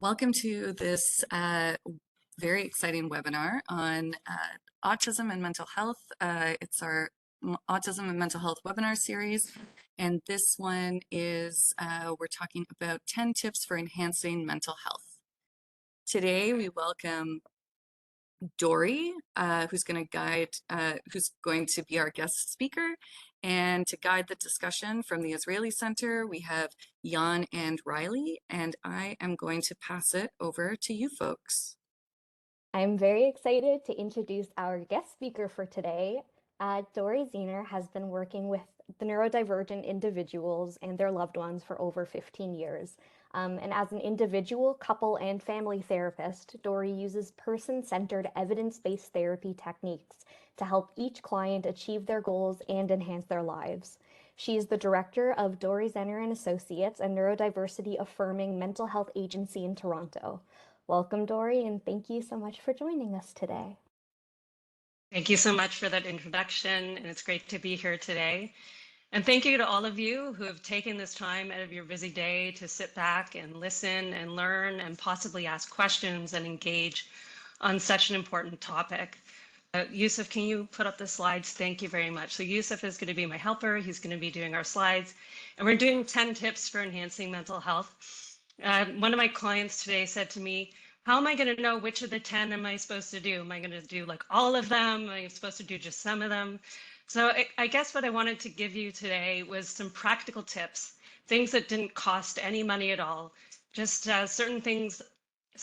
Welcome to this very exciting webinar on autism and mental health. It's our Autism and Mental Health webinar series, and this one is we're talking about 10 tips for enhancing mental health. Today we welcome Dori, who's going to be our guest speaker. And to guide the discussion from the Israeli Center, we have Jan and Riley, and I am going to pass it over to you folks. I'm very excited to introduce our guest speaker for today. Dori Zener has been working with the neurodivergent individuals and their loved ones for over 15 years. And as an individual, couple, and family therapist, Dori uses person-centered evidence-based therapy techniques to help each client achieve their goals and enhance their lives. She is the director of Dori Zener and Associates, a neurodiversity affirming mental health agency in Toronto. Welcome, Dori, and thank you so much for joining us today. Thank you so much for that introduction, and it's great to be here today. And thank you to all of you who have taken this time out of your busy day to sit back and listen and learn and possibly ask questions and engage on such an important topic. Yusuf, can you put up the slides? Thank you very much. So Yusuf is going to be my helper. He's going to be doing our slides, and we're doing 10 tips for enhancing mental health. One of my clients today said to me, how am I going to know which of the 10 am I supposed to do? Am I going to do like all of them? Am I supposed to do just some of them? So I guess what I wanted to give you today was some practical tips, things that didn't cost any money at all, just certain things,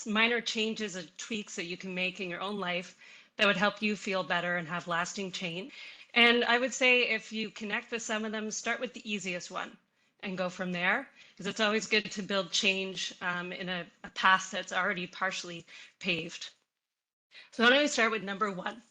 minor changes and tweaks that you can make in your own life that would help you feel better and have lasting change. And I would say if you connect with some of them, start with the easiest one and go from there, because it's always good to build change in a path that's already partially paved. So why don't we start with number 1?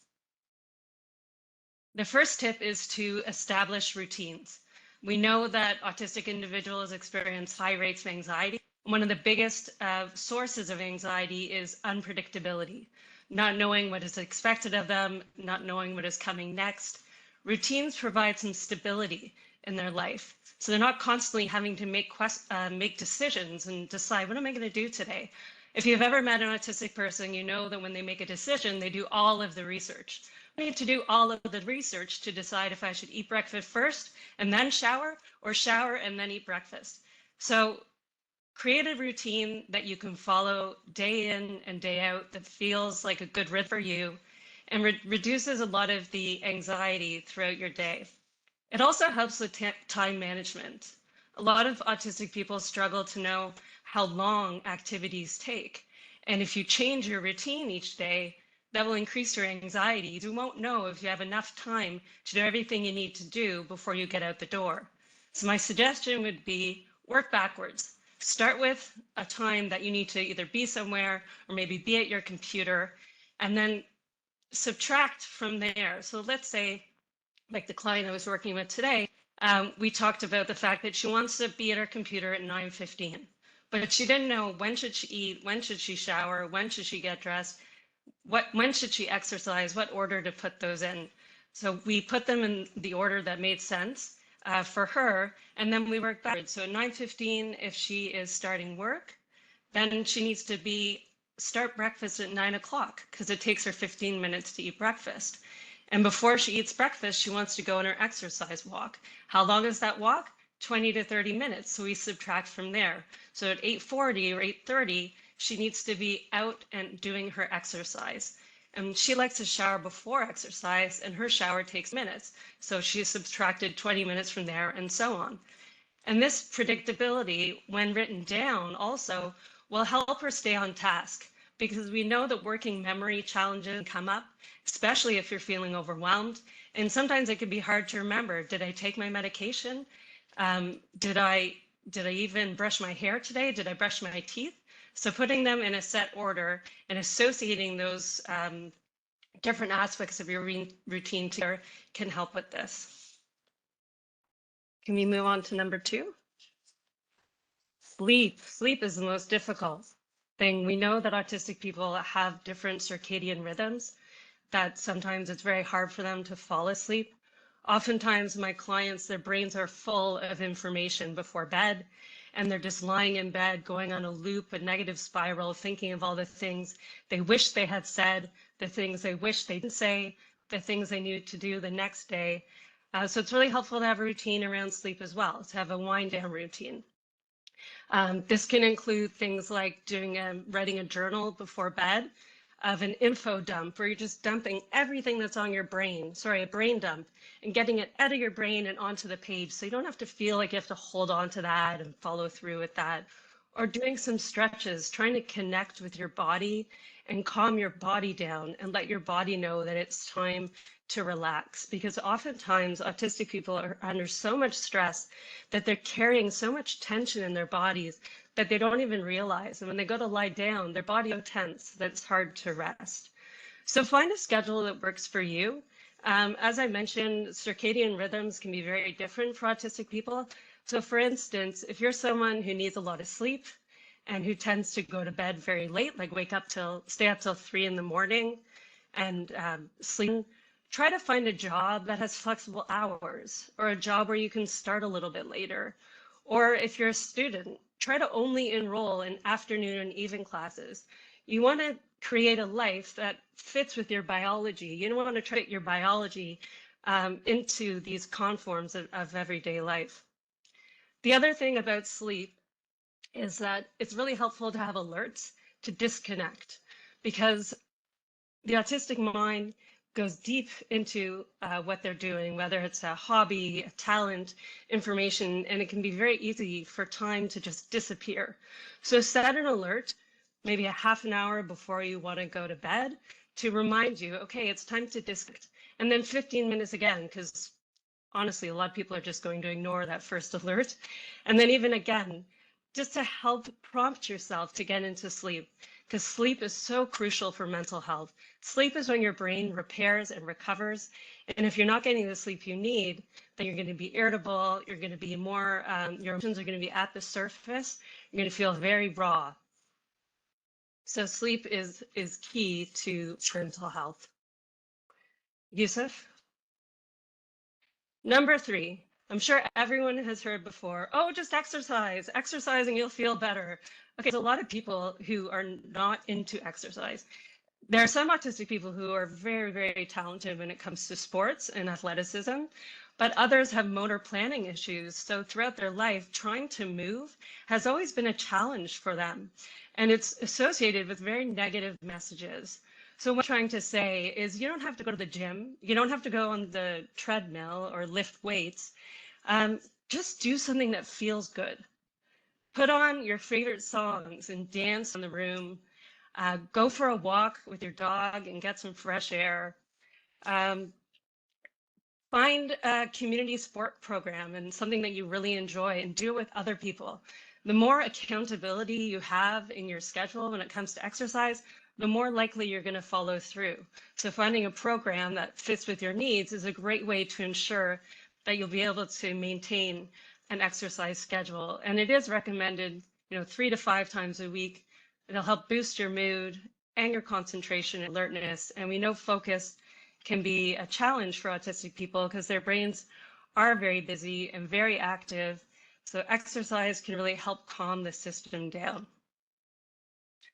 The first tip is to establish routines. We know that autistic individuals experience high rates of anxiety. One of the biggest sources of anxiety is unpredictability, not knowing what is expected of them, not knowing what is coming next. Routines provide some stability in their life, so they're not constantly having to make decisions and decide, what am I going to do today? If you've ever met an autistic person, you know that when they make a decision, they do all of the research. I need to do all of the research to decide if I should eat breakfast first and then shower, or shower and then eat breakfast. So create a routine that you can follow day in and day out that feels like a good rhythm for you and reduces a lot of the anxiety throughout your day. It also helps with time management. A lot of autistic people struggle to know how long activities take. And if you change your routine each day, that will increase your anxiety. You won't know if you have enough time to do everything you need to do before you get out the door. So my suggestion would be work backwards. Start with a time that you need to either be somewhere or maybe be at your computer, and then subtract from there. So let's say, like the client I was working with today, we talked about the fact that she wants to be at her computer at 9:15, but she didn't know when should she eat, when should she shower, when should she get dressed, when should she exercise, what order to put those in. So we put them in the order that made sense for her, and then we worked backwards. So at 9:15, if she is starting work, then she needs to start breakfast at 9 o'clock because it takes her 15 minutes to eat breakfast. And before she eats breakfast, she wants to go on her exercise walk. How long is that walk? 20 to 30 minutes. So we subtract from there. So at 8:40 or 8:30, she needs to be out and doing her exercise. And she likes to shower before exercise, and her shower takes minutes. So she subtracted 20 minutes from there, and so on. And this predictability, when written down, also will help her stay on task, because we know that working memory challenges come up, especially if you're feeling overwhelmed. And sometimes it can be hard to remember, did I take my medication? Did I even brush my hair today? Did I brush my teeth? So putting them in a set order and associating those different aspects of your routine together can help with this. Can we move on to number 2? Sleep. Sleep is the most difficult thing. We know that autistic people have different circadian rhythms, that sometimes it's very hard for them to fall asleep. Oftentimes my clients, their brains are full of information before bed, and they're just lying in bed, going on a loop, a negative spiral, thinking of all the things they wish they had said, the things they wish they didn't say, the things they needed to do the next day. So it's really helpful to have a routine around sleep as well, to have a wind down routine. This can include things like writing a journal before bed of an info dump where you're just dumping everything that's on your brain, sorry, a brain dump, and getting it out of your brain and onto the page. So you don't have to feel like you have to hold on to that and follow through with that. Or doing some stretches, trying to connect with your body and calm your body down and let your body know that it's time to relax. Because oftentimes autistic people are under so much stress that they're carrying so much tension in their bodies that they don't even realize. And when they go to lie down, their body is so tense that it's hard to rest. So find a schedule that works for you. As I mentioned, circadian rhythms can be very different for autistic people. So for instance, if you're someone who needs a lot of sleep and who tends to go to bed very late, like stay up till 3 in the morning and sleep, try to find a job that has flexible hours or a job where you can start a little bit later. Or if you're a student, try to only enroll in afternoon and evening classes. You want to create a life that fits with your biology. You don't want to try to get your biology into these conforms of everyday life. The other thing about sleep is that it's really helpful to have alerts to disconnect, because the autistic mind goes deep into what they're doing, whether it's a hobby, a talent, information, and it can be very easy for time to just disappear. So set an alert, maybe a half an hour before you want to go to bed, to remind you, okay, it's time to disconnect. And then 15 minutes again, because honestly, a lot of people are just going to ignore that first alert. And then even again, just to help prompt yourself to get into sleep, because sleep is so crucial for mental health. Sleep is when your brain repairs and recovers. And if you're not getting the sleep you need, then you're going to be irritable. You're going to be more, your emotions are going to be at the surface. You're going to feel very raw. So sleep is key to mental health. Yusuf? Number 3, I'm sure everyone has heard before, oh, just exercise, and you'll feel better. Okay, there's a lot of people who are not into exercise. There are some autistic people who are very, very talented when it comes to sports and athleticism, but others have motor planning issues. So throughout their life, trying to move has always been a challenge for them. And it's associated with very negative messages. So what I'm trying to say is you don't have to go to the gym. You don't have to go on the treadmill or lift weights. Just do something that feels good. Put on your favorite songs and dance in the room. Go for a walk with your dog and get some fresh air. Find a community sport program and something that you really enjoy and do it with other people. The more accountability you have in your schedule when it comes to exercise, the more likely you're going to follow through. So finding a program that fits with your needs is a great way to ensure that you'll be able to maintain an exercise schedule. And it is recommended, 3 to 5 times a week. It'll help boost your mood and your concentration and alertness. And we know focus can be a challenge for autistic people because their brains are very busy and very active. So exercise can really help calm the system down.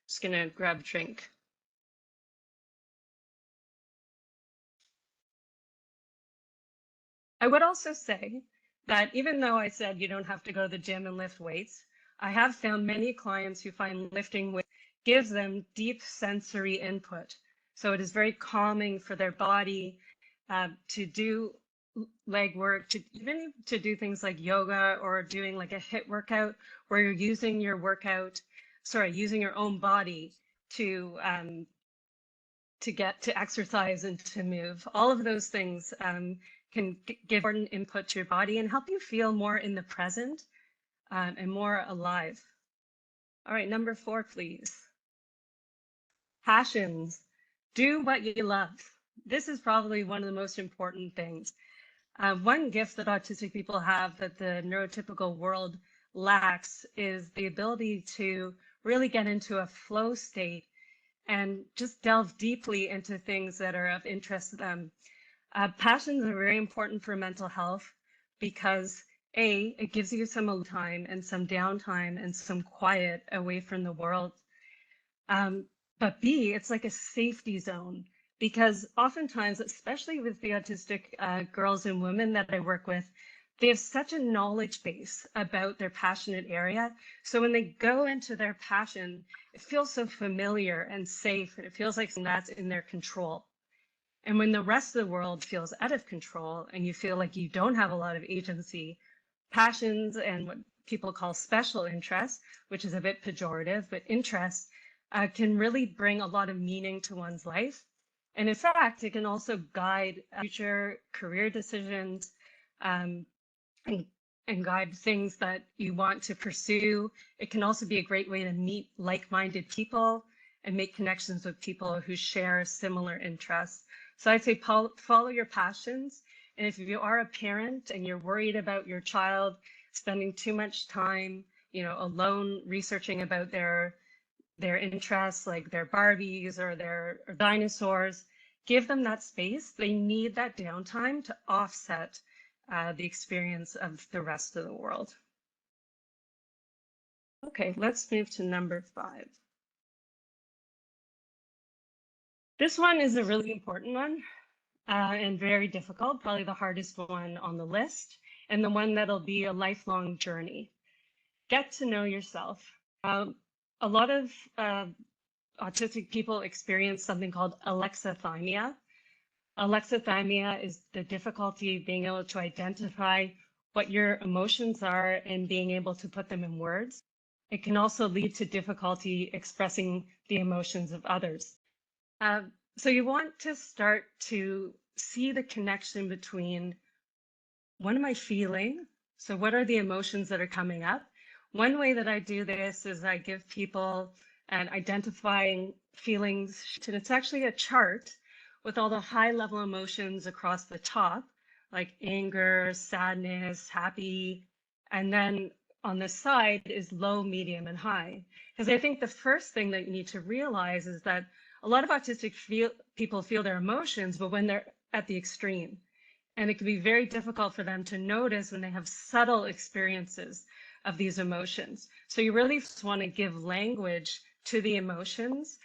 Just gonna grab a drink. I would also say that even though I said you don't have to go to the gym and lift weights, I have found many clients who find lifting weights gives them deep sensory input. So it is very calming for their body to do leg work, even to do things like yoga or doing like a HIIT workout where you're using your using your own body to get to exercise and to move. All of those things can give important input to your body and help you feel more in the present and more alive. All right, number 4, please. Passions. Do what you love. This is probably one of the most important things. One gift that autistic people have that the neurotypical world lacks is the ability to really get into a flow state and just delve deeply into things that are of interest to them. Passions are very important for mental health because A, it gives you some alone time and some downtime and some quiet away from the world. But B, it's like a safety zone because oftentimes, especially with the autistic girls and women that I work with, they have such a knowledge base about their passionate area. So when they go into their passion, it feels so familiar and safe, and it feels like that's in their control. And when the rest of the world feels out of control and you feel like you don't have a lot of agency, passions and what people call special interests, which is a bit pejorative, but interests can really bring a lot of meaning to one's life. And in fact, it can also guide future career decisions and, and guide things that you want to pursue. It can also be a great way to meet like-minded people and make connections with people who share similar interests. So I'd say follow your passions. And if you are a parent and you're worried about your child spending too much time, alone researching about their interests, like their Barbies or their dinosaurs, give them that space. They need that downtime to offset the experience of the rest of the world. Okay, let's move to number 5. This one is a really important one and very difficult, probably the hardest one on the list, and the one that'll be a lifelong journey. Get to know yourself. A lot of autistic people experience something called alexithymia. Alexithymia is the difficulty being able to identify what your emotions are and being able to put them in words. It can also lead to difficulty expressing the emotions of others. So you want to start to see the connection between what am I feeling? So what are the emotions that are coming up? One way that I do this is I give people an identifying feelings, and it's actually a chart with all the high level emotions across the top, like anger, sadness, happy, and then on the side is low, medium, and high. Because I think the first thing that you need to realize is that a lot of autistic people feel their emotions, but when they're at the extreme. And it can be very difficult for them to notice when they have subtle experiences of these emotions. So you really just want to give language to the emotions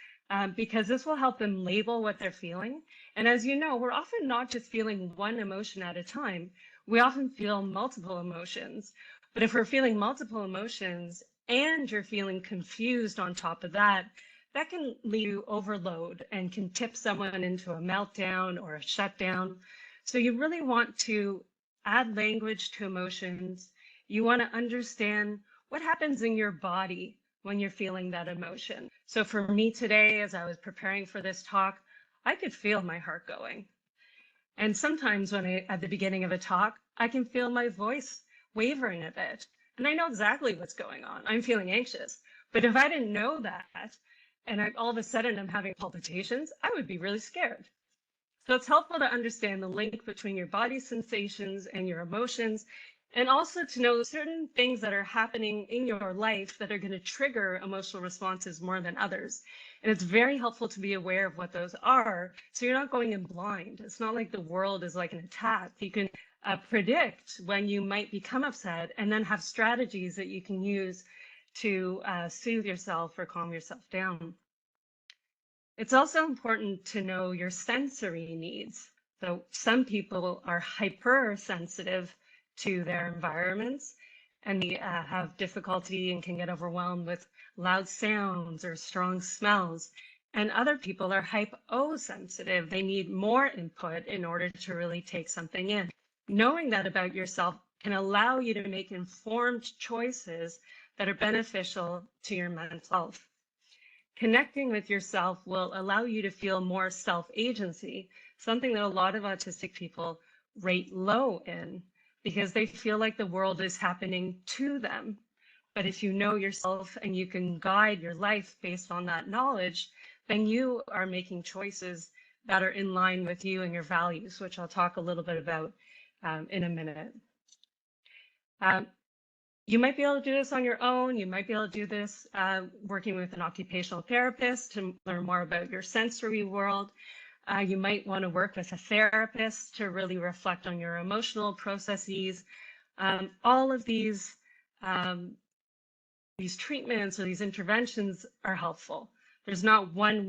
because this will help them label what they're feeling. And as you know, we're often not just feeling one emotion at a time. We often feel multiple emotions. But if we're feeling multiple emotions and you're feeling confused on top of that, that can lead to overload and can tip someone into a meltdown or a shutdown. So you really want to add language to emotions. You want to understand what happens in your body when you're feeling that emotion. So for me today, as I was preparing for this talk, I could feel my heart going. And sometimes at the beginning of a talk, I can feel my voice wavering a bit. And I know exactly what's going on. I'm feeling anxious. But if I didn't know that, and all of a sudden I'm having palpitations, I would be really scared. So it's helpful to understand the link between your body sensations and your emotions, and also to know certain things that are happening in your life that are going to trigger emotional responses more than others. And it's very helpful to be aware of what those are, so you're not going in blind. It's not like the world is like an attack. You can predict when you might become upset and then have strategies that you can use to soothe yourself or calm yourself down. It's also important to know your sensory needs. So some people are hypersensitive to their environments and they have difficulty and can get overwhelmed with loud sounds or strong smells. And other people are hyposensitive. They need more input in order to really take something in. Knowing that about yourself can allow you to make informed choices that are beneficial to your mental health. Connecting with yourself will allow you to feel more self-agency, something that a lot of autistic people rate low in because they feel like the world is happening to them. But if you know yourself and you can guide your life based on that knowledge, then you are making choices that are in line with you and your values, which I'll talk a little bit about in a minute. You might be able to do this on your own. You might be able to do this working with an occupational therapist to learn more about your sensory world. You might want to work with a therapist to really reflect on your emotional processes. All of these treatments or these interventions are helpful. There's not one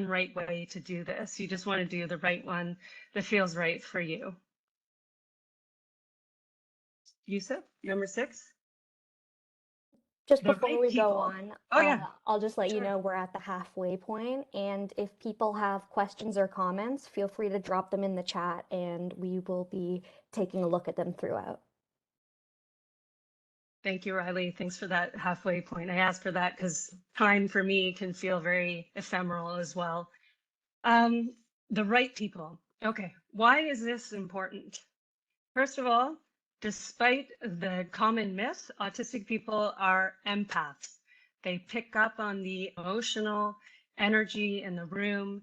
right way to do this. You just want to do the right one that feels right for you. Yusuf, number 6. Just The before right we go people. on, Oh yeah, I'll just let you sure. know we're at the halfway point, and if people have questions or comments, feel free to drop them in the chat, and we will be taking a look at them throughout. Thank you, Riley. Thanks for that halfway point. I asked for that because time for me can feel very ephemeral as well. The right people. Okay, why is this important? First of all, despite the common myth, autistic people are empaths. They pick up on the emotional energy in the room.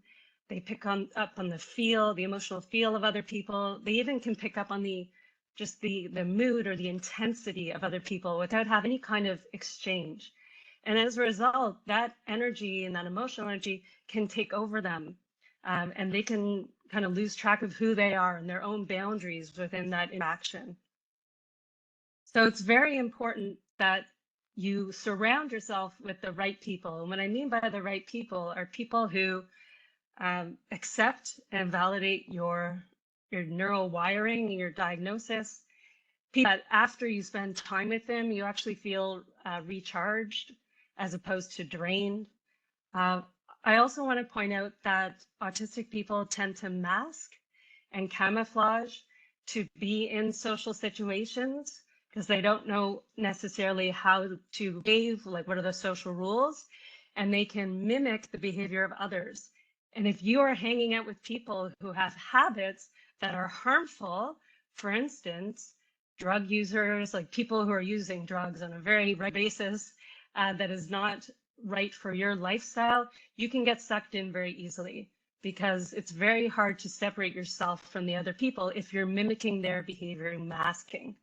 They pick up on the emotional feel of other people. They even can pick up on just the mood or the intensity of other people without having any kind of exchange. And as a result, that energy and that emotional energy can take over them. And they can kind of lose track of who they are and their own boundaries within that interaction. So it's very important that you surround yourself with the right people. And what I mean by the right people are people who accept and validate your neural wiring and your diagnosis. People that after you spend time with them, you actually feel recharged as opposed to drained. I also want to point out that autistic people tend to mask and camouflage to be in social situations because they don't know necessarily how to behave, like what are the social rules, and they can mimic the behavior of others. And if you are hanging out with people who have habits that are harmful, for instance, drug users, like people who are using drugs on a very regular basis, that is not right for your lifestyle, you can get sucked in very easily because it's very hard to separate yourself from the other people if you're mimicking their behavior and masking.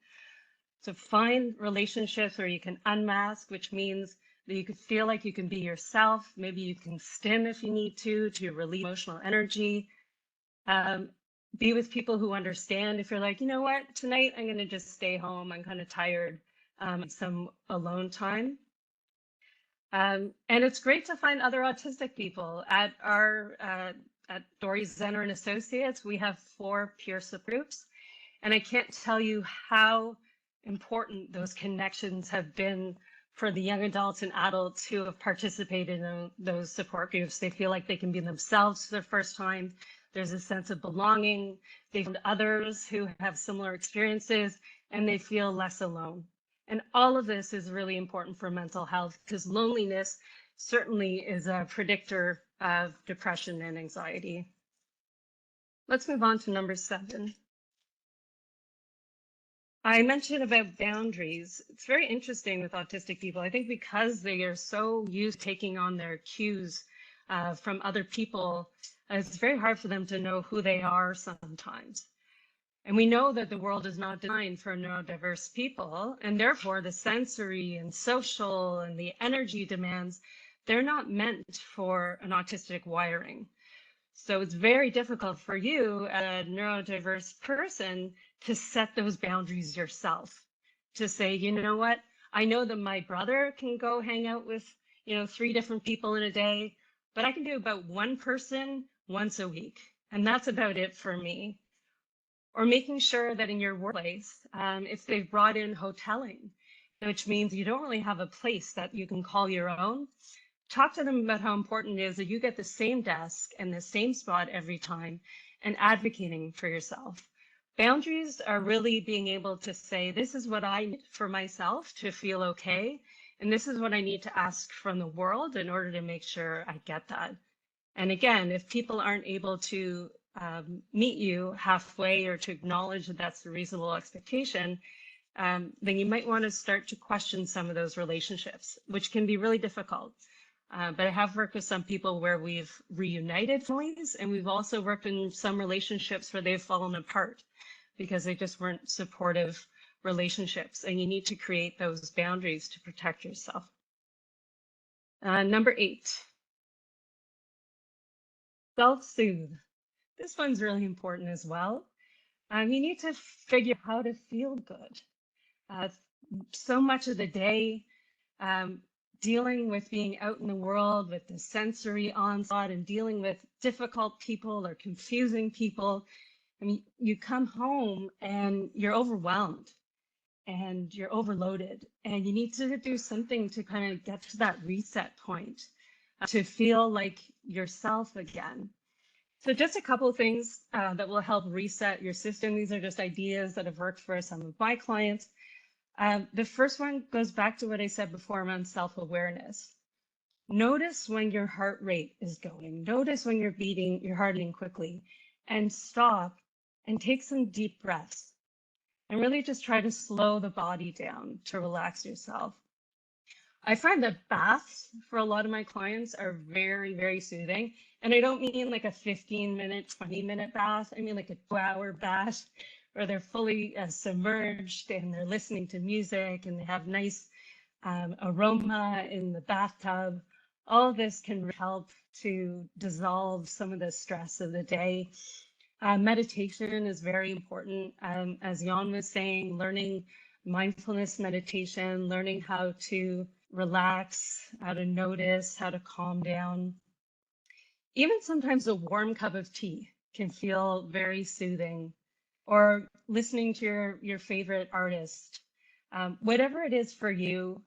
So find relationships where you can unmask, which means that you could feel like you can be yourself. Maybe you can stim if you need to release emotional energy. Be with people who understand if you're like, you know what, tonight I'm going to just stay home. I'm kind of tired. Some alone time. And it's great to find other autistic people. At our at Dori Zener and Associates, we have 4 peer support groups, and I can't tell you how important those connections have been for the young adults and adults who have participated in those support groups. They feel like they can be themselves for the first time. There's a sense of belonging. They find others who have similar experiences, and they feel less alone. And all of this is really important for mental health because loneliness certainly is a predictor of depression and anxiety. Let's move on to number 7. I mentioned about boundaries. It's very interesting with autistic people. I think because they are so used to taking on their cues from other people, it's very hard for them to know who they are sometimes. And we know that the world is not designed for neurodiverse people, and therefore the sensory and social and the energy demands, they're not meant for an autistic wiring. So it's very difficult for you, a neurodiverse person, to set those boundaries yourself. To say, you know what, I know that my brother can go hang out with, 3 different people in a day, but I can do about one person once a week. And that's about it for me. Or making sure that in your workplace, if they've brought in hoteling, which means you don't really have a place that you can call your own, talk to them about how important it is that you get the same desk and the same spot every time and advocating for yourself. Boundaries are really being able to say, this is what I need for myself to feel okay. And this is what I need to ask from the world in order to make sure I get that. And again, if people aren't able to meet you halfway or to acknowledge that that's a reasonable expectation, then you might want to start to question some of those relationships, which can be really difficult. But I have worked with some people where we've reunited families, and we've also worked in some relationships where they've fallen apart because they just weren't supportive relationships. And you need to create those boundaries to protect yourself. Number 8, self-soothe. This one's really important as well. You need to figure out how to feel good. Uh, so much of the day, dealing with being out in the world with the sensory onslaught and dealing with difficult people or confusing people. I mean, you come home and you're overwhelmed and you're overloaded, and you need to do something to kind of get to that reset point, to feel like yourself again. So just a couple of things that will help reset your system. These are just ideas that have worked for some of my clients. The first one goes back to what I said before around self-awareness. Notice when your heart rate is going. Notice when you're beating, your heart beating quickly, and stop and take some deep breaths and really just try to slow the body down to relax yourself. I find that baths for a lot of my clients are very, very soothing. And I don't mean like a 15-minute, 20-minute bath. I mean like a 2-hour bath where they're fully submerged and they're listening to music and they have nice aroma in the bathtub. All of this can help to dissolve some of the stress of the day. Meditation is very important. As Jan was saying, learning mindfulness meditation, learning how to relax, how to notice, how to calm down. Even sometimes a warm cup of tea can feel very soothing, or listening to your favorite artist. Whatever it is for you,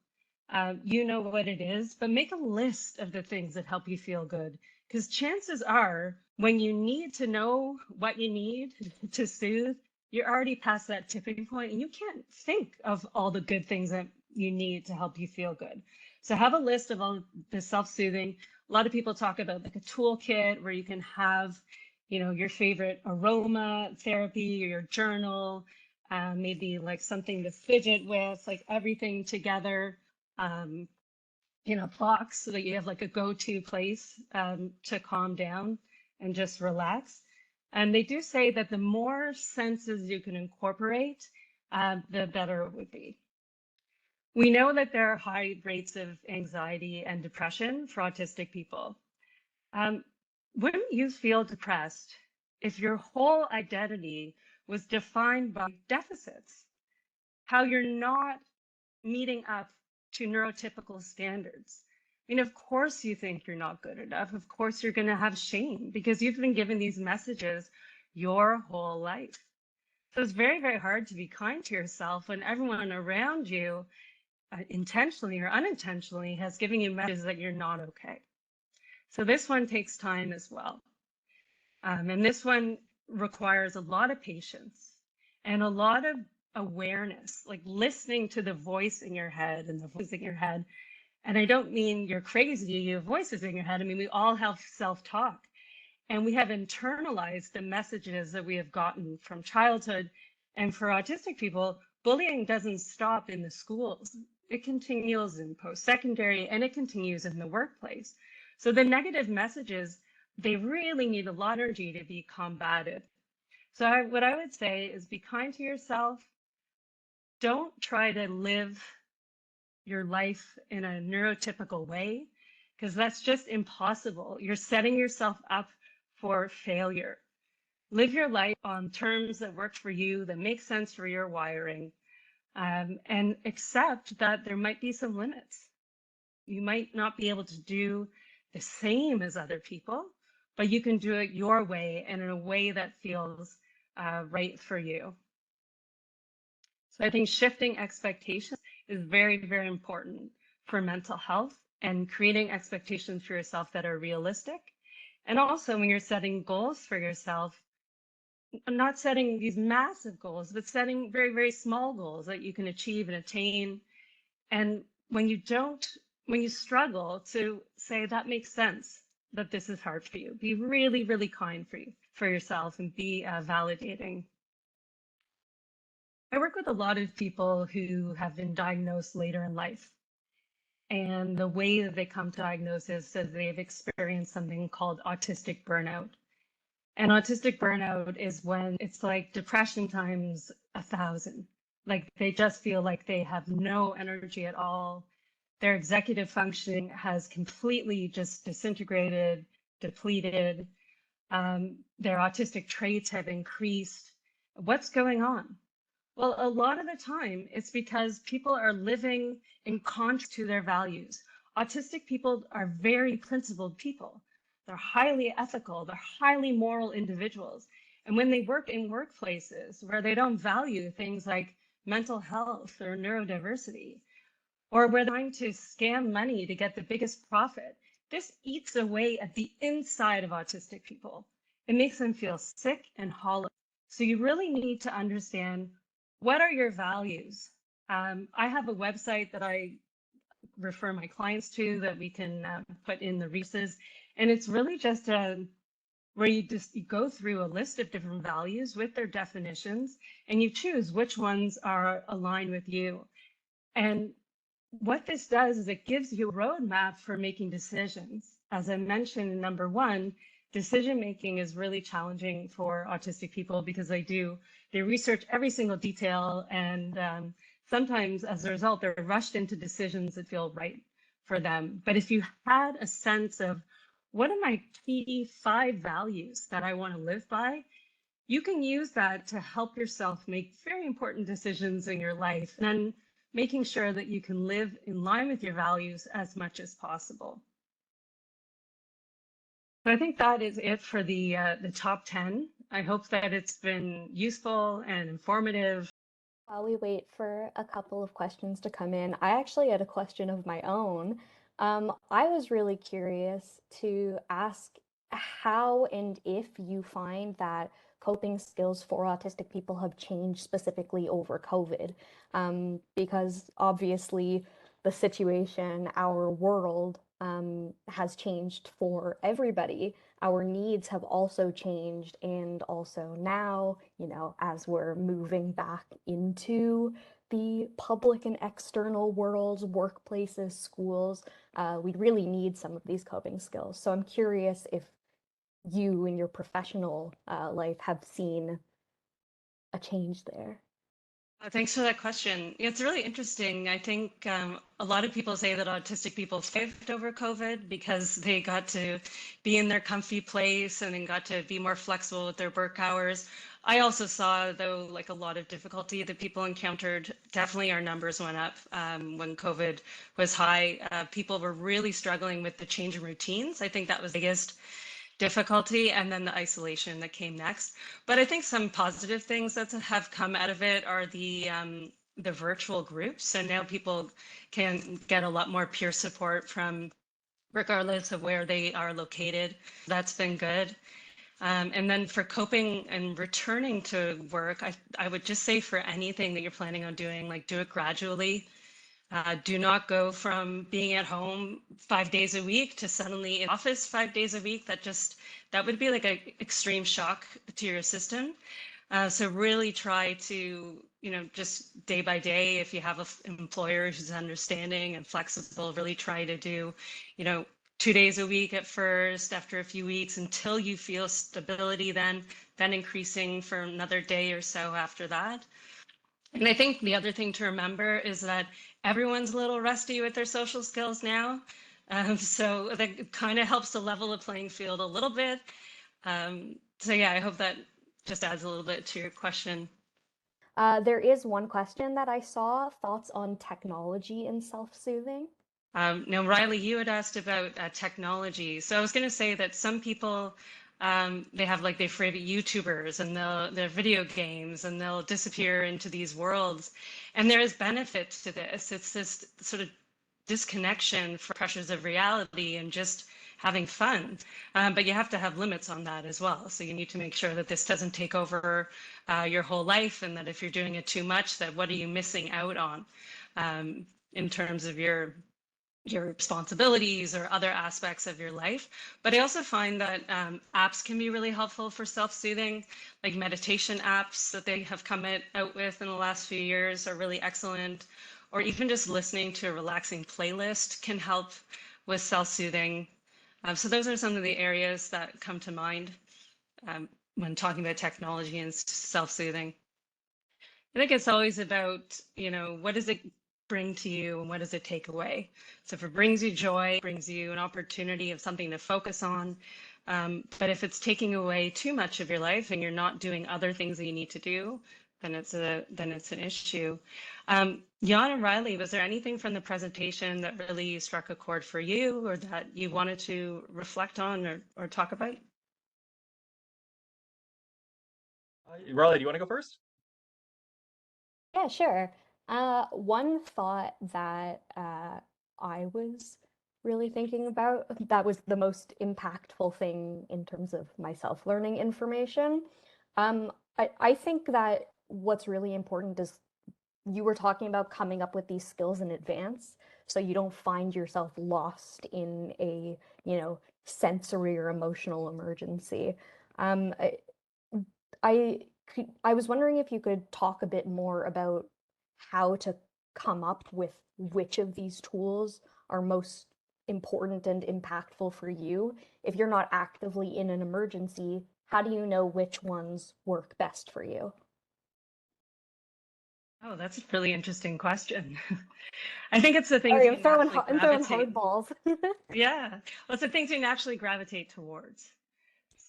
you know what it is, but make a list of the things that help you feel good. Because chances are, when you need to know what you need to soothe, you're already past that tipping point and you can't think of all the good things that you need to help you feel good. So have a list of all the self-soothing. A lot of people talk about like a toolkit where you can have, you know, your favorite aroma therapy or your journal, maybe like something to fidget with, like everything together in a box so that you have like a go-to place to calm down and just relax. And they do say that the more senses you can incorporate, the better it would be. We know that there are high rates of anxiety and depression for autistic people. Wouldn't you feel depressed if your whole identity was defined by deficits? How you're not meeting up to neurotypical standards. I mean, of course you think you're not good enough. Of course you're going to have shame because you've been given these messages your whole life. So it's very, very hard to be kind to yourself when everyone around you, intentionally or unintentionally, has given you messages that you're not okay. So this one takes time as well. And this one requires a lot of patience and a lot of awareness, like listening to the voice in your head and the voice in your head. And I don't mean you're crazy, you have voices in your head. I mean, we all have self-talk and we have internalized the messages that we have gotten from childhood. And for autistic people, bullying doesn't stop in the schools. It continues in post-secondary and it continues in the workplace. So the negative messages, they really need a lot of energy to be combated. So what I would say is be kind to yourself. Don't try to live your life in a neurotypical way, because that's just impossible. You're setting yourself up for failure. Live your life on terms that work for you, that make sense for your wiring, and accept that there might be some limits. You might not be able to do the same as other people, but you can do it your way and in a way that feels right for you. So I think shifting expectations is very, very important for mental health and creating expectations for yourself that are realistic. And also when you're setting goals for yourself, not setting these massive goals, but setting very, very small goals that you can achieve and attain. And when you struggle, to say that makes sense, that this is hard for you. Be really, really kind for yourself and be validating. I work with a lot of people who have been diagnosed later in life. And the way that they come to diagnosis is they've experienced something called autistic burnout. And autistic burnout is when it's like depression times 1,000. Like they just feel like they have no energy at all. Their executive functioning has completely just disintegrated, depleted. Their autistic traits have increased. What's going on? Well, a lot of the time it's because people are living in contrast to their values. Autistic people are very principled people. They're highly ethical, they're highly moral individuals. And when they work in workplaces where they don't value things like mental health or neurodiversity, or where they're trying to scam money to get the biggest profit, this eats away at the inside of autistic people. It makes them feel sick and hollow. So you really need to understand, what are your values? I have a website that I refer my clients to that we can put in the resources. And it's really just where you go through a list of different values with their definitions, and you choose which ones are aligned with you. And what this does is it gives you a roadmap for making decisions. As I mentioned in number one, decision making is really challenging for autistic people because they research every single detail, and sometimes as a result, they're rushed into decisions that feel right for them. But if you had a sense of, what are my key 5 values that I want to live by, you can use that to help yourself make very important decisions in your life, and then making sure that you can live in line with your values as much as possible. So I think that is it for the top 10. I hope that it's been useful and informative. While we wait for a couple of questions to come in, I actually had a question of my own. I was really curious to ask how and if you find that coping skills for autistic people have changed specifically over COVID, because obviously the situation, our world, has changed for everybody. Our needs have also changed, and also now, as we're moving back into the public and external worlds, workplaces, schools, we really need some of these coping skills. So I'm curious if you in your professional life have seen a change there. Thanks for that question. It's really interesting. I think a lot of people say that autistic people thrived over COVID because they got to be in their comfy place and then got to be more flexible with their work hours. I also saw, though, like a lot of difficulty that people encountered. Definitely our numbers went up when COVID was high. People were really struggling with the change in routines. I think that was the biggest difficulty, and then the isolation that came next. But I think some positive things that have come out of it are the virtual groups. So now people can get a lot more peer support from, regardless of where they are located. That's been good. And then for coping and returning to work, I would just say, for anything that you're planning on doing, like, do it gradually. Do not go from being at home 5 days a week to suddenly in office 5 days a week. That would be like an extreme shock to your system. So really try to, just day by day, if you have an employer who's understanding and flexible, really try to do, 2 days a week at first, after a few weeks, until you feel stability, then increasing for another day or so after that. And I think the other thing to remember is that everyone's a little rusty with their social skills now. So that kind of helps to level the playing field a little bit. So yeah, I hope that just adds a little bit to your question. There is one question that I saw, thoughts on technology and self-soothing. Now, Riley, you had asked about technology. So I was going to say that some people, they have like their favorite YouTubers and their video games, and they'll disappear into these worlds. And there is benefit to this. It's this sort of disconnection from pressures of reality and just having fun. But you have to have limits on that as well. So you need to make sure that this doesn't take over your whole life, and that if you're doing it too much, that what are you missing out on in terms of your responsibilities or other aspects of your life. But I also find that apps can be really helpful for self-soothing, like meditation apps that they have come out with in the last few years are really excellent. Or even just listening to a relaxing playlist can help with self-soothing. So those are some of the areas that come to mind when talking about technology and self-soothing. I think it's always about, what does it bring to you and what does it take away? So if it brings you joy, it brings you an opportunity of something to focus on. But if it's taking away too much of your life and you're not doing other things that you need to do, then it's an issue. Jan and Riley, was there anything from the presentation that really struck a chord for you, or that you wanted to reflect on or talk about? Riley, do you want to go first? Yeah, sure. One thought that I was really thinking about that was the most impactful thing in terms of my self-learning information. I think that what's really important is you were talking about coming up with these skills in advance so you don't find yourself lost in a, sensory or emotional emergency. Um, I, I was wondering if you could talk a bit more about how to come up with which of these tools are most important and impactful for you. If you're not actively in an emergency, how do you know which ones work best for you? Oh, that's a really interesting question. I think it's the things Sorry, you naturally I'm throwing gravitate. hardballs. Yeah, well, it's the things you naturally gravitate towards.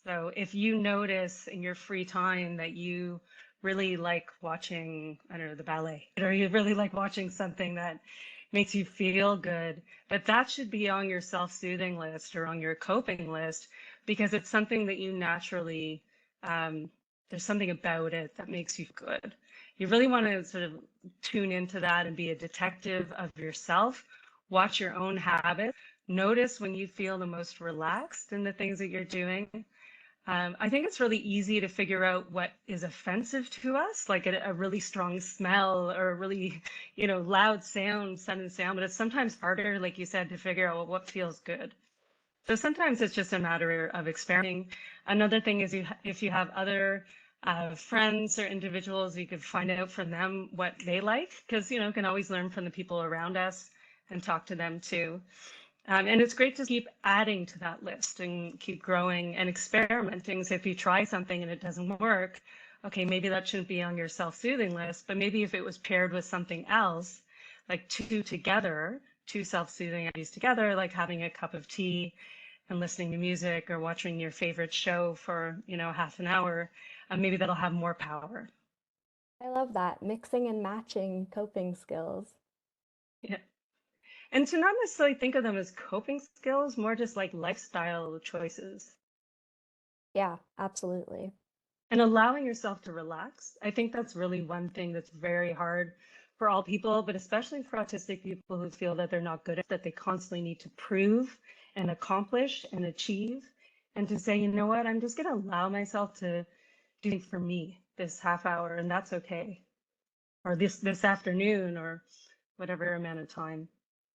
So if you notice in your free time that you really like watching, I don't know, the ballet, or you really like watching something that makes you feel good, but that should be on your self-soothing list or on your coping list, because it's something that you naturally, there's something about it that makes you good. You really want to sort of tune into that and be a detective of yourself, watch your own habits, notice when you feel the most relaxed in the things that you're doing. I think it's really easy to figure out what is offensive to us, like a really strong smell or a really, loud sound, sudden sound, but it's sometimes harder, like you said, to figure out what feels good. So sometimes it's just a matter of experimenting. Another thing is if you have other friends or individuals, you could find out from them what they like, because, you can always learn from the people around us and talk to them too. And it's great to keep adding to that list and keep growing and experimenting. So if you try something and it doesn't work, okay, maybe that shouldn't be on your self-soothing list, but maybe if it was paired with something else, like two self-soothing activities together, like having a cup of tea and listening to music or watching your favorite show for, half an hour, maybe that'll have more power. I love that. Mixing and matching coping skills. Yeah. And to not necessarily think of them as coping skills, more just like lifestyle choices. Yeah, absolutely. And allowing yourself to relax. I think that's really one thing that's very hard for all people, but especially for autistic people who feel that they're not good at, that they constantly need to prove and accomplish and achieve. And to say, you know what, I'm just going to allow myself to do things for me this half hour, and that's okay. Or this afternoon, or whatever amount of time.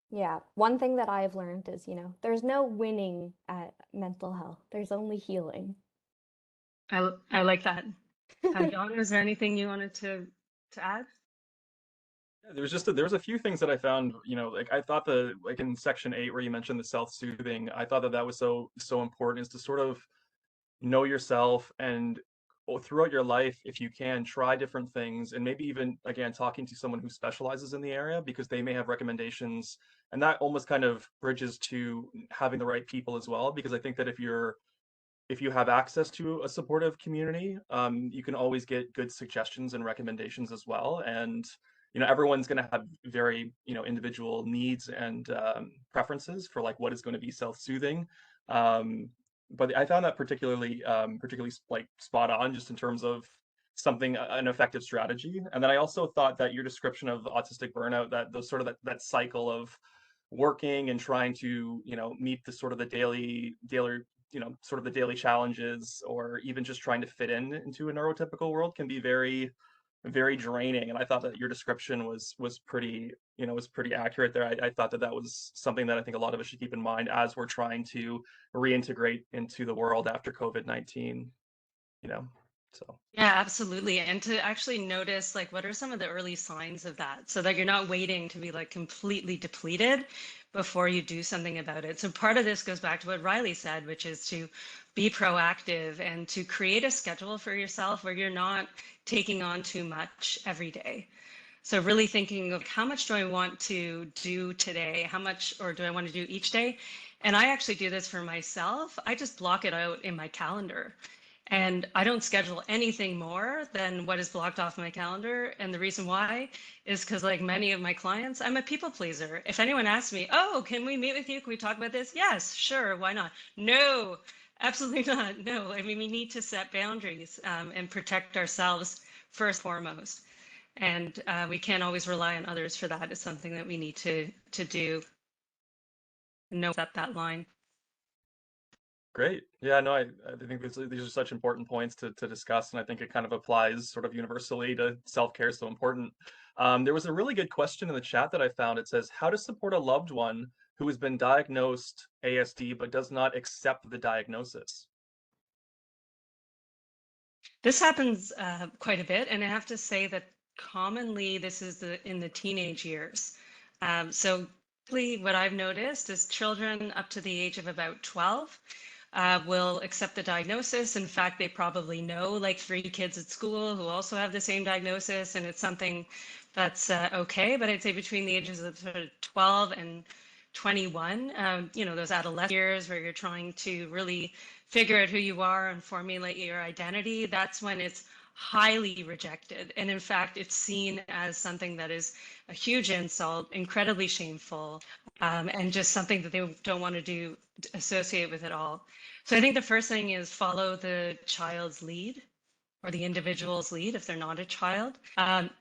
Yeah, one thing that I've learned is, there's no winning at mental health. There's only healing. I like that. Jan, is there anything you wanted to add? Yeah, there's a few things that I found, like I thought like in section 8 where you mentioned the self-soothing, I thought that was so important, is to sort of know yourself and throughout your life, if you can, try different things, and maybe even again talking to someone who specializes in the area, because they may have recommendations, and that almost kind of bridges to having the right people as well, because I think that if you have access to a supportive community, you can always get good suggestions and recommendations as well. And everyone's going to have very individual needs and preferences for like what is going to be self-soothing. But I found that particularly like spot on, just in terms of an effective strategy. And then I also thought that your description of autistic burnout, that those sort of that cycle of working and trying to meet the sort of the daily sort of the daily challenges, or even just trying to fit into a neurotypical world, can be very, very draining. And I thought that your description was pretty, was pretty accurate there. I thought that was something that I think a lot of us should keep in mind as we're trying to reintegrate into the world after COVID-19, so. Yeah, absolutely. And to actually notice, like, what are some of the early signs of that, so that you're not waiting to be like completely depleted before you do something about it. So part of this goes back to what Riley said, which is to be proactive and to create a schedule for yourself where you're not taking on too much every day. So really thinking of how much do I want to do today? How much, or do I want to do each day? And I actually do this for myself. I just block it out in my calendar. And I don't schedule anything more than what is blocked off my calendar. And the reason why is because, like many of my clients, I'm a people pleaser. If anyone asks me, oh, can we meet with you? Can we talk about this? Yes, sure. Why not? No, absolutely not. No, I mean, we need to set boundaries and protect ourselves first and foremost. And we can't always rely on others for that. It's something that we need to do. Know set that line. Great. Yeah, no, I think these are such important points to discuss, and I think it kind of applies sort of universally to self-care is so important. There was a really good question in the chat that I found. It says, how to support a loved one who has been diagnosed ASD but does not accept the diagnosis? This happens quite a bit, and I have to say that commonly this is in the teenage years. So what I've noticed is children up to the age of about 12 will accept the diagnosis. In fact, they probably know like 3 kids at school who also have the same diagnosis, and it's something that's okay. But I'd say between the ages of sort of 12 and 21, you know, those adolescent years where you're trying to really figure out who you are and formulate your identity, that's when it's highly rejected. And in fact, it's seen as something that is a huge insult, incredibly shameful, and just something that they don't want to associate with at all. So I think the first thing is follow the child's lead or the individual's lead if they're not a child.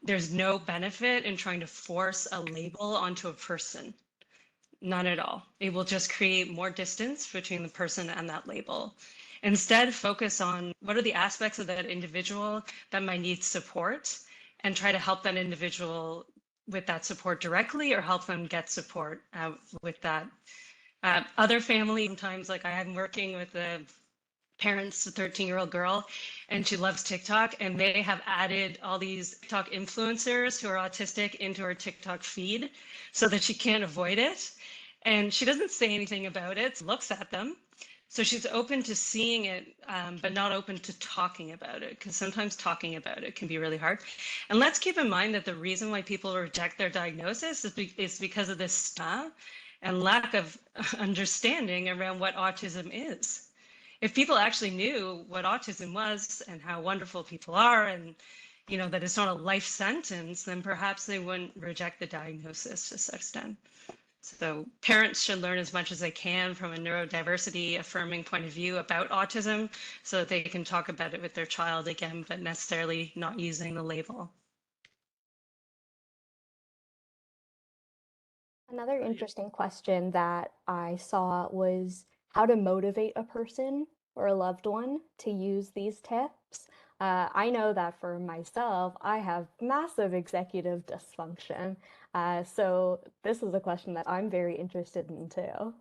There's no benefit in trying to force a label onto a person. None at all. It will just create more distance between the person and that label. Instead, focus on what are the aspects of that individual that might need support, and try to help that individual with that support directly or help them get support with that. Other families, sometimes, like I'm working with a parents, a 13-year-old girl, and she loves TikTok, and they have added all these TikTok influencers who are autistic into her TikTok feed so that she can't avoid it. And she doesn't say anything about it, looks at them. So she's open to seeing it, but not open to talking about it, because sometimes talking about it can be really hard. And let's keep in mind that the reason why people reject their diagnosis is because of this stigma and lack of understanding around what autism is. If people actually knew what autism was and how wonderful people are, and you know that it's not a life sentence, then perhaps they wouldn't reject the diagnosis to such extent. So parents should learn as much as they can from a neurodiversity affirming point of view about autism so that they can talk about it with their child again, but necessarily not using the label. Another interesting question that I saw was how to motivate a person or a loved one to use these tips. I know that for myself, I have massive executive dysfunction. So this is a question that I'm very interested in too.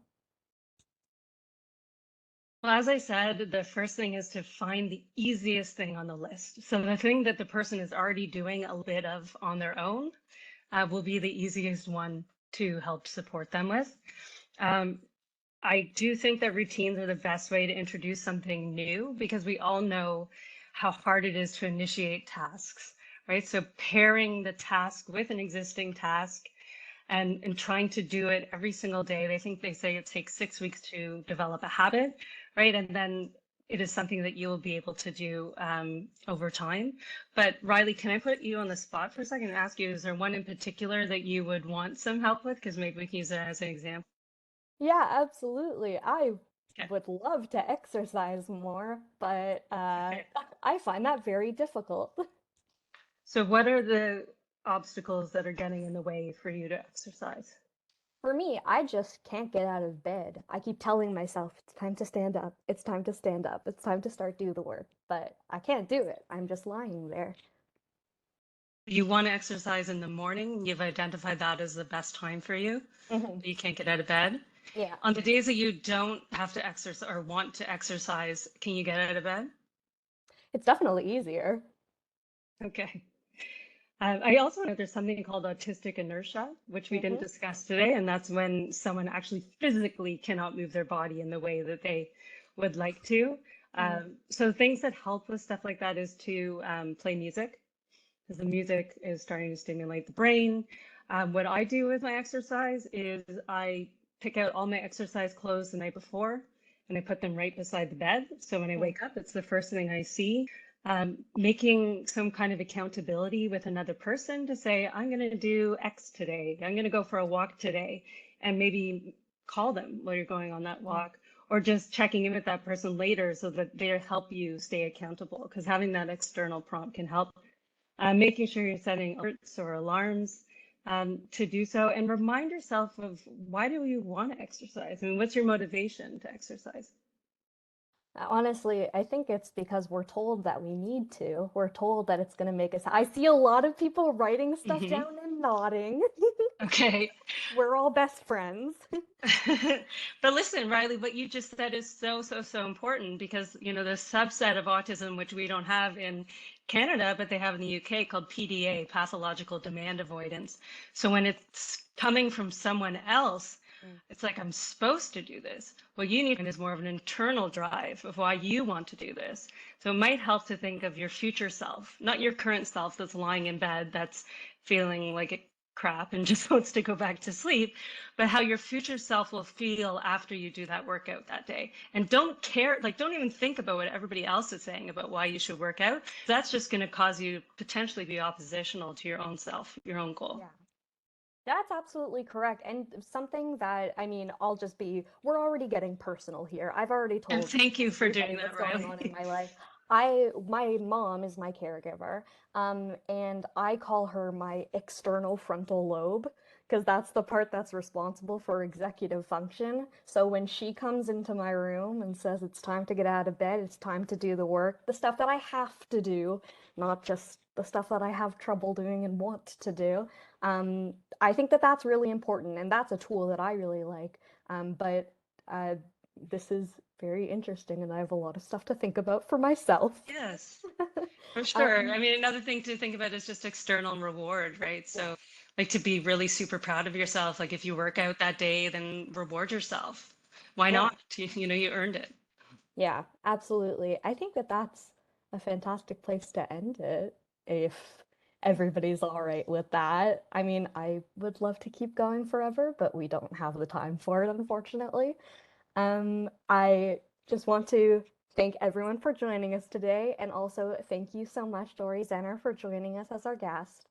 Well, as I said, the first thing is to find the easiest thing on the list. So the thing that the person is already doing a bit of on their own will be the easiest one to help support them with. I do think that routines are the best way to introduce something new, because we all know how hard it is to initiate tasks, right? So pairing the task with an existing task and trying to do it every single day. They say it takes 6 weeks to develop a habit, right? And then it is something that you will be able to do over time. But Riley, can I put you on the spot for a second and ask you, is there one in particular that you would want some help with? Because maybe we can use it as an example. Yeah, absolutely. I Okay. would love to exercise more, but Okay. I find that very difficult. So what are the obstacles that are getting in the way for you to exercise? For me, I just can't get out of bed. I keep telling myself it's time to stand up, it's time to stand up, it's time to start do the work, but I can't do it. I'm just lying there. You want to exercise in the morning. You've identified that as the best time for you, Hmm. but you can't get out of bed. Yeah, On the days that you don't have to exercise or want to exercise, can you get out of bed? it's definitely easier. Okay. I also know there's something called autistic inertia, which we didn't Hmm. discuss today, and that's when someone actually physically cannot move their body in the way that they would like to. So things that help with stuff like that is to play music, because the music is starting to stimulate the brain. What I do with my exercise is I pick out all my exercise clothes the night before, and I put them right beside the bed. So when I wake up, it's the first thing I see. Making some kind of accountability with another person to say, I'm going to do X today. I'm going to go for a walk today, and maybe call them while you're going on that walk, or just checking in with that person later so that they help you stay accountable. Because having that external prompt can help. Making sure you're setting alerts or alarms to do so, and remind yourself of, why do you want to exercise? I mean, what's your motivation to exercise? Honestly, I think it's because we're told that we need to. We're told that it's going to make us. I see a lot of people writing stuff Hmm. down and nodding. Okay. We're all best friends. But listen, Riley, what you just said is so, so, so important, because, you know, the subset of autism, which we don't have in Canada, but they have in the UK, called PDA, pathological demand avoidance. So when it's coming from someone else, Mm. it's like, I'm supposed to do this. What you need is more of an internal drive of why you want to do this. So it might help to think of your future self, not your current self that's lying in bed, that's feeling like a crap and just wants to go back to sleep, but how your future self will feel after you do that workout that day. And don't care, like, don't even think about what everybody else is saying about why you should work out. That's just going to cause you potentially be oppositional to your own self, your own goal. Yeah. That's absolutely correct. And something that, I mean, we're already getting personal here. I've already And told thank you for everybody doing what's that, going on in Riley. my life. My mom is my caregiver, and I call her my external frontal lobe because that's the part that's responsible for executive function. So when she comes into my room and says it's time to get out of bed, it's time to do the work, the stuff that I have to do, not just the stuff that I have trouble doing and want to do. I think that that's really important, and that's a tool that I really like. But uh, this is very interesting, and I have a lot of stuff to think about for myself. Yes, for sure. Um, I mean, another thing to think about is just external reward, right? yeah, So, like, to be really super proud of yourself. Like, if you work out that day, then reward yourself. Why yeah, not? You know, you earned it. yeah, absolutely. I think that that's a fantastic place to end it if everybody's all right with that. I mean, I would love to keep going forever, but we don't have the time for it, unfortunately. I just want to thank everyone for joining us today, and also thank you so much, Dori Zener, for joining us as our guest.